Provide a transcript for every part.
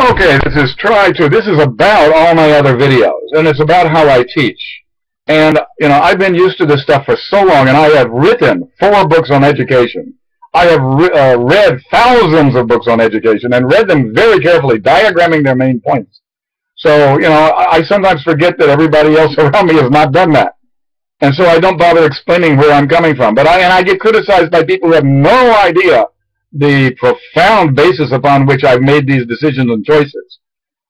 Okay, this is try to. This is about all my other videos, and it's about how I teach. And, you know, I've been used to this stuff for so long, and I have written 4 books on education. I have read thousands of books on education and read them very carefully, diagramming their main points. So, you know, I sometimes forget that everybody else around me has not done that. And so I don't bother explaining where I'm coming from. But I get criticized by people who have no idea the profound basis upon which I've made these decisions and choices.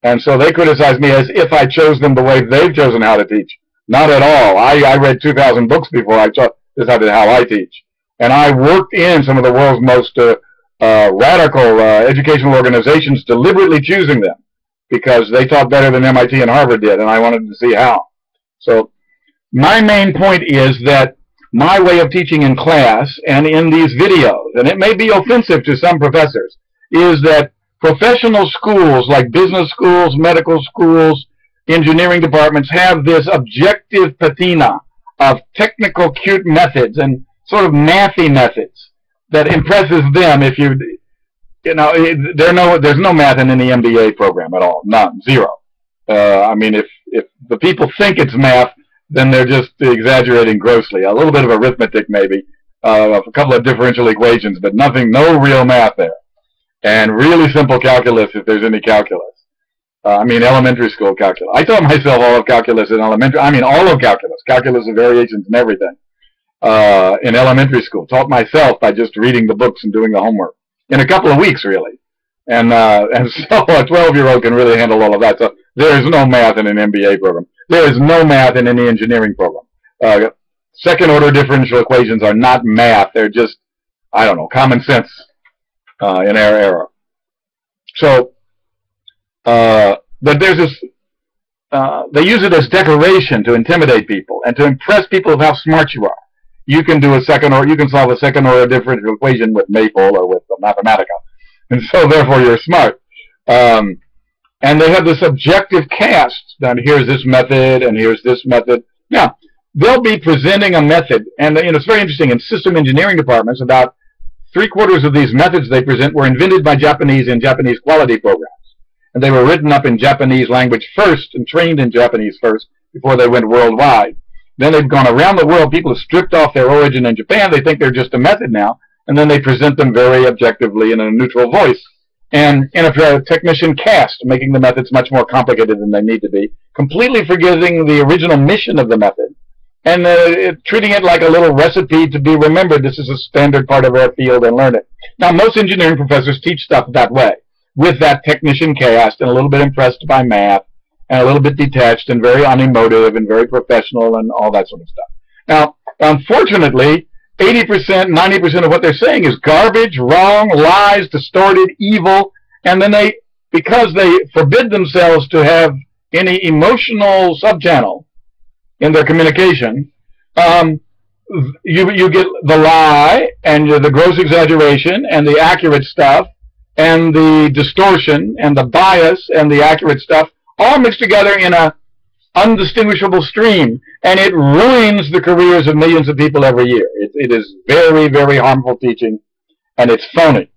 And so they criticize me as if I chose them the way they've chosen how to teach. Not at all. I read 2,000 books before I decided how I teach. And I worked in some of the world's most radical educational organizations, deliberately choosing them because they taught better than MIT and Harvard did, and I wanted to see how. So my main point is that my way of teaching in class and in these videos, and it may be offensive to some professors, is that professional schools like business schools, medical schools, engineering departments have this objective patina of technical cute methods and sort of mathy methods that impresses them. If you know, there's no math in any MBA program at all, none, zero. I mean, if the people think it's math, then they're just exaggerating grossly. A little bit of arithmetic maybe, a couple of differential equations, but nothing, no real math there. And really simple calculus if there's any calculus. I mean, elementary school calculus. I taught myself all of calculus in elementary, I mean all of calculus, calculus of variations and everything, in elementary school. Taught myself by just reading the books and doing the homework in a couple of weeks, really. And so a 12-year-old can really handle all of that. So there is no math in an MBA program. There is no math in any engineering program. Second-order differential equations are not math. They're just, I don't know, common sense in our era. So, but there's this, they use it as decoration to intimidate people and to impress people of how smart you are. You can do a you can solve a second-order differential equation with Maple or with Mathematica, and so therefore you're smart. And they have this objective cast. Now here's this method, and here's this method. Now they'll be presenting a method, and you know, it's very interesting. In system engineering departments, about 3/4 of these methods they present were invented by Japanese in Japanese quality programs, and they were written up in Japanese language first and trained in Japanese first before they went worldwide. Then they've gone around the world. People have stripped off their origin in Japan. They think they're just a method now, and then they present them very objectively in a neutral voice. And in a technician cast, making the methods much more complicated than they need to be, completely forgetting the original mission of the method, and treating it like a little recipe to be remembered. This is a standard part of our field, and learn it. Now, most engineering professors teach stuff that way, with that technician cast, and a little bit impressed by math, and a little bit detached, and very unemotive, and very professional, and all that sort of stuff. Now, unfortunately, 80%, 90% of what they're saying is garbage, wrong, lies, distorted, evil, and then because they forbid themselves to have any emotional subchannel in their communication, you get the lie, and the gross exaggeration, and the accurate stuff, and the distortion, and the bias, and the accurate stuff, all mixed together in a undistinguishable stream, and it ruins the careers of millions of people every year. It is very, very harmful teaching, and it's phony.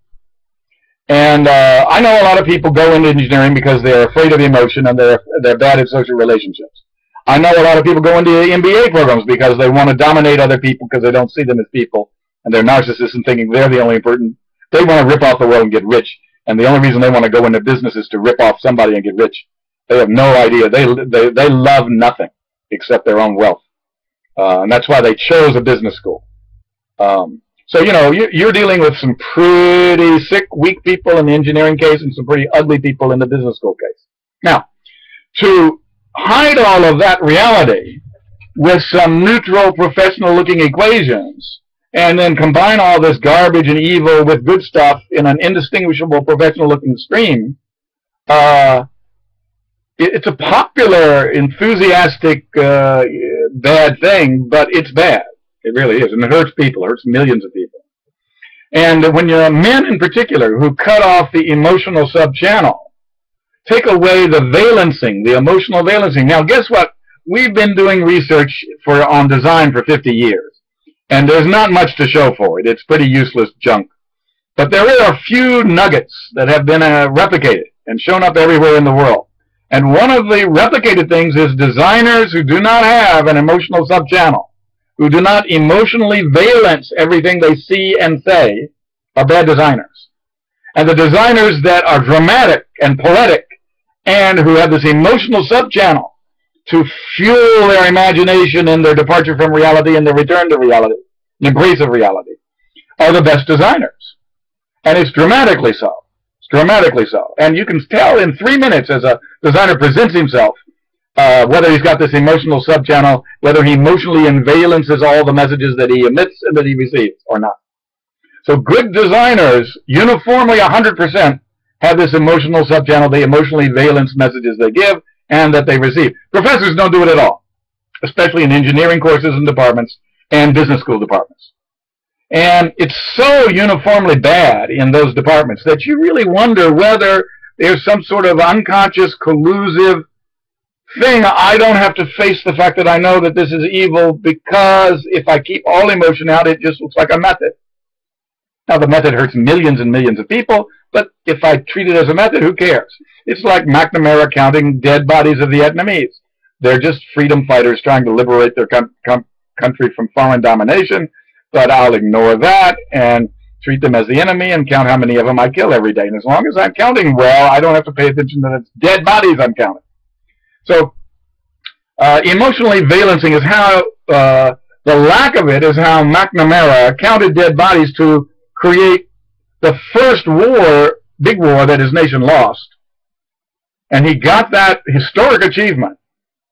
And I know a lot of people go into engineering because they're afraid of emotion and they're bad at social relationships. I know a lot of people go into MBA programs because they want to dominate other people because they don't see them as people, and they're narcissists and thinking they're the only important. They want to rip off the world and get rich, and the only reason they want to go into business is to rip off somebody and get rich. They have no idea. They love nothing except their own wealth. And that's why they chose a business school. So, you know, you're dealing with some pretty sick, weak people in the engineering case and some pretty ugly people in the business school case. Now, to hide all of that reality with some neutral, professional-looking equations and then combine all this garbage and evil with good stuff in an indistinguishable, professional-looking stream, it's a popular, enthusiastic, bad thing, but it's bad. It really is, and it hurts people. It hurts millions of people. And when you're men in particular who cut off the emotional sub-channel, take away the valencing, the emotional valencing. Now, guess what? We've been doing research on design for 50 years, and there's not much to show for it. It's pretty useless junk. But there are a few nuggets that have been replicated and shown up everywhere in the world. And one of the replicated things is designers who do not have an emotional subchannel, who do not emotionally valence everything they see and say, are bad designers. And the designers that are dramatic and poetic and who have this emotional subchannel to fuel their imagination and their departure from reality and their return to reality, the embrace of reality, are the best designers. And it's dramatically so. It's dramatically so. And you can tell in 3 minutes as a designer presents himself, whether he's got this emotional subchannel, whether he emotionally invalences all the messages that he emits and that he receives or not. So good designers, uniformly 100%, have this emotional subchannel. They emotionally valence messages they give and that they receive. Professors don't do it at all, especially in engineering courses and departments and business school departments. And it's so uniformly bad in those departments that you really wonder whether there's some sort of unconscious, collusive thing. I don't have to face the fact that I know that this is evil, because if I keep all emotion out, it just looks like a method. Now, the method hurts millions and millions of people, but if I treat it as a method, who cares? It's like McNamara counting dead bodies of Vietnamese. They're just freedom fighters trying to liberate their country from foreign domination, but I'll ignore that and treat them as the enemy and count how many of them I kill every day. And as long as I'm counting well, I don't have to pay attention that it's dead bodies I'm counting. So emotionally valencing is how, the lack of it is how McNamara counted dead bodies to create the first war, big war, that his nation lost. And he got that historic achievement,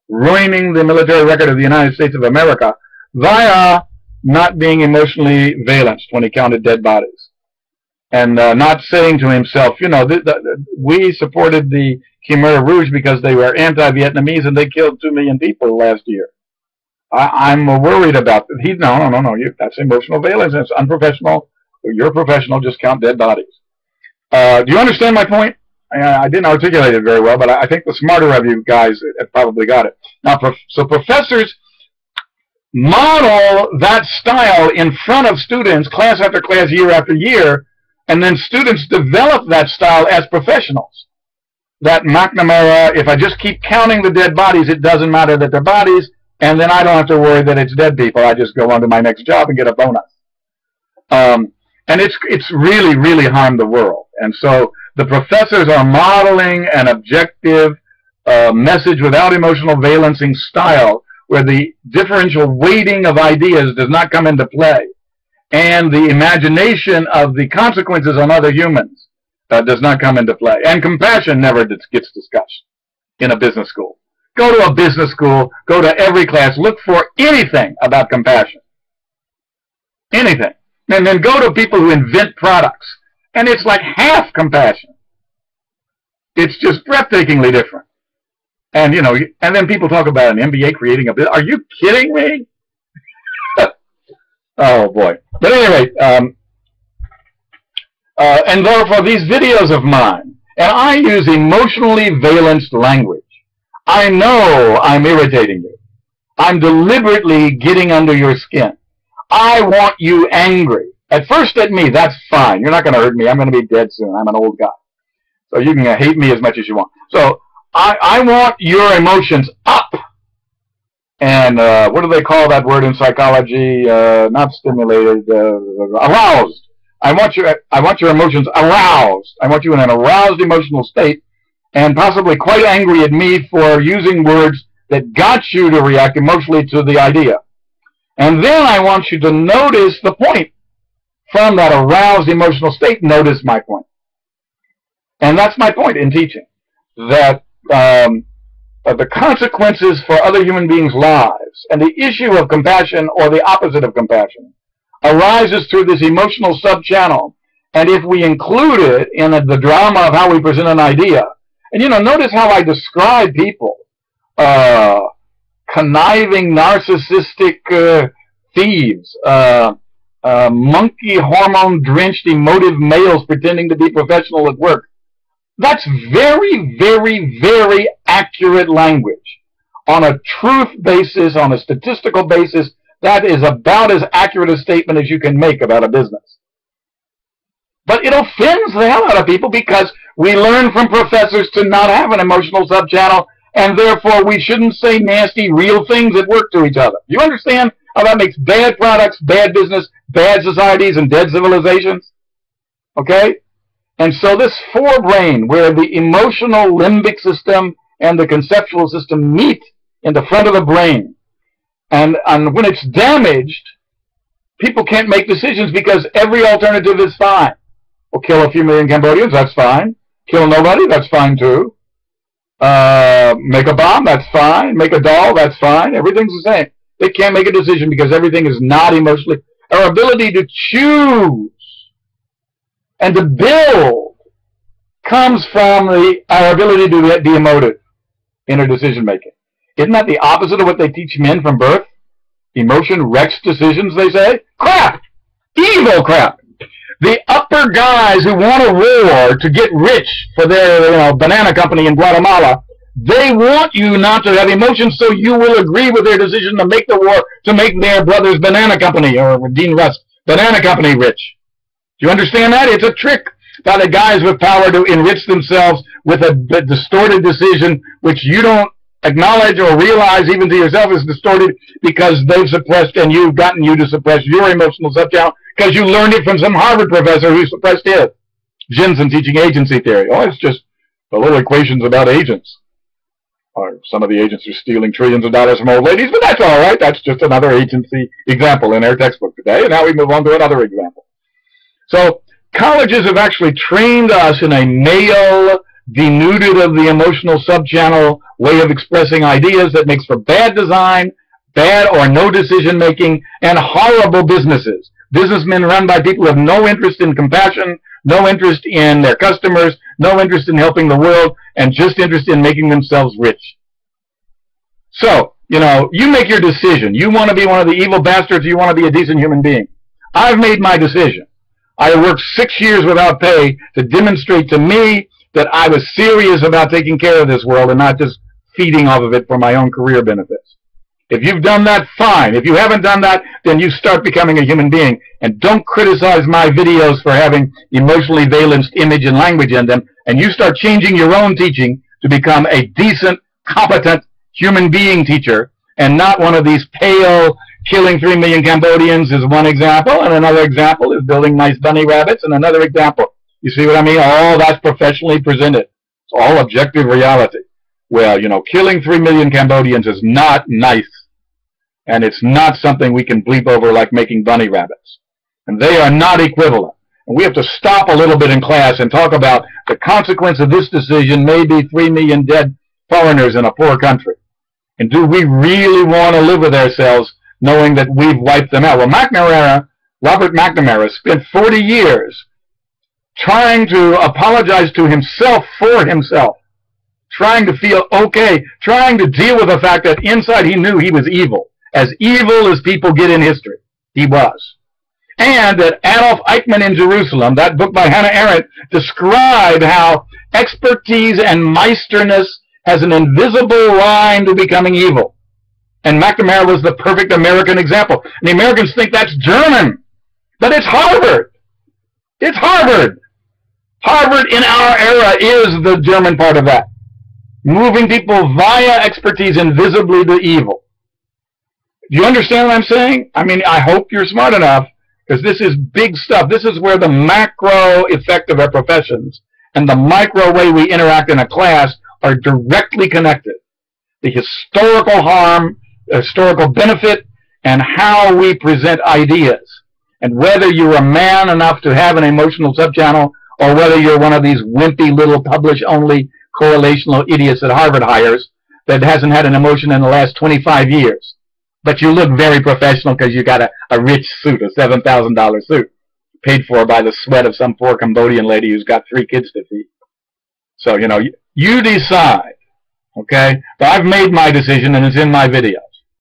ruining the military record of the United States of America, via not being emotionally valenced when he counted dead bodies. And not saying to himself, you know, we supported the Khmer Rouge because they were anti-Vietnamese and they killed 2 million people last year. I'm worried about that. No. That's emotional valence. It's unprofessional. You're a professional. Just count dead bodies. Do you understand my point? I didn't articulate it very well, but I think the smarter of you guys have probably got it. Now, so professors model that style in front of students, class after class, year after year, and then students develop that style as professionals. That McNamara, if I just keep counting the dead bodies, it doesn't matter that they're bodies, and then I don't have to worry that it's dead people. I just go on to my next job and get a bonus. And it's really, really harmed the world. And so the professors are modeling an objective message without emotional valencing style, where the differential weighting of ideas does not come into play, and the imagination of the consequences on other humans does not come into play. And compassion never gets discussed in a business school. Go to a business school, go to every class, look for anything about compassion. Anything. And then go to people who invent products, and it's like half compassion. It's just breathtakingly different. And, you know, and then people talk about an MBA creating a business. Are you kidding me? Oh, boy. But anyway, and therefore these videos of mine, and I use emotionally valenced language. I know I'm irritating you. I'm deliberately getting under your skin. I want you angry. At first at me, that's fine. You're not going to hurt me. I'm going to be dead soon. I'm an old guy. So you can hate me as much as you want. So I want your emotions up. And what do they call that word in psychology? Not stimulated, aroused. I want your emotions aroused. I want you in an aroused emotional state, and possibly quite angry at me for using words that got you to react emotionally to the idea. And then I want you to notice the point. From that aroused emotional state, notice my point. And that's my point in teaching, that the consequences for other human beings' lives and the issue of compassion, or the opposite of compassion, arises through this emotional subchannel. And if we include it in the drama of how we present an idea, and you know, notice how I describe people, conniving, narcissistic thieves, monkey hormone-drenched emotive males pretending to be professional at work. That's very, very, very accurate language. On a truth basis, on a statistical basis, that is about as accurate a statement as you can make about a business. But it offends the hell out of people because we learn from professors to not have an emotional subchannel, and therefore we shouldn't say nasty, real things at work to each other. You understand how that makes bad products, bad business, bad societies, and dead civilizations? Okay? And so this forebrain, where the emotional limbic system and the conceptual system meet in the front of the brain, and when it's damaged, people can't make decisions because every alternative is fine. Well, kill a few million Cambodians, that's fine. Kill nobody, that's fine too. Make a bomb, that's fine. Make a doll, that's fine. Everything's the same. They can't make a decision because everything is not emotionally. Our ability to choose and to build comes from our ability to be emotive in our decision making. Isn't that the opposite of what they teach men from birth? Emotion wrecks decisions, they say. Crap! Evil crap! The upper guys who want a war to get rich for their banana company in Guatemala, they want you not to have emotions, so you will agree with their decision to make the war to make their brother's banana company, or Dean Rusk, banana company rich. Do you understand that? It's a trick by the guys with power to enrich themselves with a distorted decision which you don't acknowledge or realize even to yourself is distorted because they've suppressed and you've gotten you to suppress your emotional subchannel because you learned it from some Harvard professor who suppressed his. Jensen teaching agency theory. Oh, it's just the little equations about agents. Or some of the agents are stealing trillions of dollars from old ladies, but that's all right. That's just another agency example in our textbook today. And now we move on to another example. So colleges have actually trained us in a male, denuded of the emotional subchannel way of expressing ideas that makes for bad design, bad or no decision making, and horrible businesses. Businessmen run by people who have no interest in compassion, no interest in their customers, no interest in helping the world, and just interest in making themselves rich. So, you make your decision. You want to be one of the evil bastards, you want to be a decent human being. I've made my decision. I worked 6 years without pay to demonstrate to me that I was serious about taking care of this world and not just feeding off of it for my own career benefits. If you've done that, fine. If you haven't done that, then you start becoming a human being. And don't criticize my videos for having emotionally valenced image and language in them. And you start changing your own teaching to become a decent, competent human being teacher and not one of these pale, killing 3 million Cambodians is one example. And another example is building nice bunny rabbits. And another example. You see what I mean? All that's professionally presented. It's all objective reality. Well, killing 3 million Cambodians is not nice. And it's not something we can bleep over like making bunny rabbits. And they are not equivalent. And we have to stop a little bit in class and talk about the consequence of this decision may be 3 million dead foreigners in a poor country. And do we really want to live with ourselves knowing that we've wiped them out? Well, Robert McNamara spent 40 years trying to apologize to himself for himself, trying to feel okay, trying to deal with the fact that inside he knew he was evil as people get in history. He was. And that Adolf Eichman in Jerusalem, that book by Hannah Arendt, described how expertise and meisterness has an invisible line to becoming evil. And McNamara was the perfect American example. And the Americans think that's German. But it's Harvard. It's Harvard. Harvard in our era is the German part of that. Moving people via expertise invisibly to evil. Do you understand what I'm saying? I mean, I hope you're smart enough, because this is big stuff. This is where the macro effect of our professions and the micro way we interact in a class are directly connected. The historical harm, the historical benefit, and how we present ideas. And whether you're a man enough to have an emotional subchannel, or whether you're one of these wimpy little publish-only correlational idiots that Harvard hires that hasn't had an emotion in the last 25 years. But you look very professional because you got a rich suit, a $7,000 suit, paid for by the sweat of some poor Cambodian lady who's got 3 kids to feed. So, you decide, okay? But I've made my decision and it's in my videos.